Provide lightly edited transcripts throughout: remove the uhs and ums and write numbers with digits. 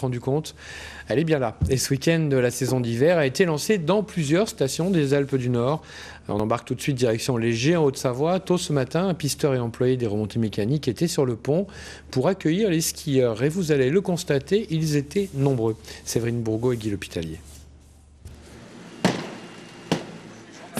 rendu compte, elle est bien là. Et ce week-end de la saison d'hiver a été lancé dans plusieurs stations des Alpes du Nord. On embarque tout de suite direction Léger en Haute-Savoie. Tôt ce matin, un pisteur et employé des remontées mécaniques étaient sur le pont pour accueillir les skieurs. Et vous allez le constater, ils étaient nombreux. Séverine Bourgault et Guy L'Hospitalier.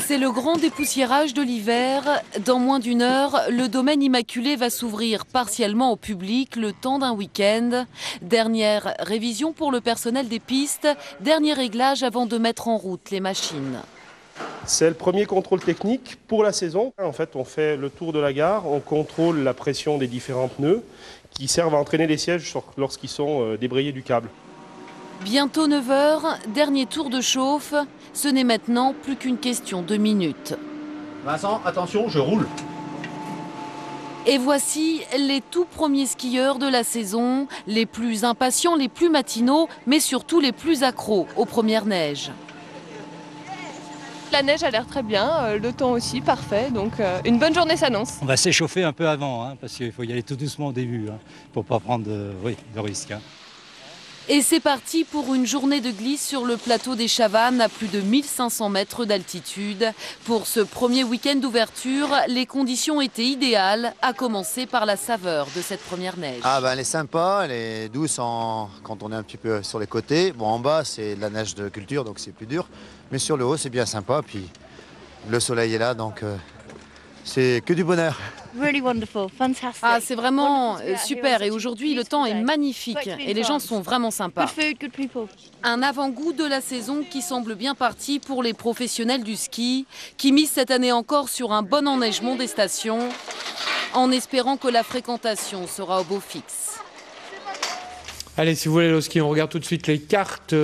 C'est le grand dépoussiérage de l'hiver. Dans moins d'une heure, le domaine immaculé va s'ouvrir partiellement au public le temps d'un week-end. Dernière révision pour le personnel des pistes, dernier réglage avant de mettre en route les machines. C'est le premier contrôle technique pour la saison. En fait, on fait le tour de la gare, on contrôle la pression des différents pneus qui servent à entraîner les sièges lorsqu'ils sont débrayés du câble. Bientôt 9 h, dernier tour de chauffe. Ce n'est maintenant plus qu'une question de minutes. Vincent, attention, je roule. Et voici les tout premiers skieurs de la saison, les plus impatients, les plus matinaux, mais surtout les plus accros aux premières neiges. La neige a l'air très bien, le temps aussi parfait, donc une bonne journée s'annonce. On va s'échauffer un peu avant, parce qu'il faut y aller tout doucement au début, pour ne pas prendre de risques. Et c'est parti pour une journée de glisse sur le plateau des Chavannes à plus de 1500 mètres d'altitude. Pour ce premier week-end d'ouverture, les conditions étaient idéales, à commencer par la saveur de cette première neige. Elle est sympa, elle est douce quand on est un petit peu sur les côtés. Bon, en bas, c'est de la neige de culture, donc c'est plus dur. Mais sur le haut, c'est bien sympa. Puis le soleil est là, donc c'est que du bonheur. Really wonderful, fantastic. Ah, c'est vraiment super. Et aujourd'hui, le temps est magnifique et les gens sont vraiment sympas. Good food, good people. Un avant-goût de la saison qui semble bien parti pour les professionnels du ski, qui misent cette année encore sur un bon enneigement des stations, en espérant que la fréquentation sera au beau fixe. Allez, si vous voulez aller au ski, on regarde tout de suite les cartes.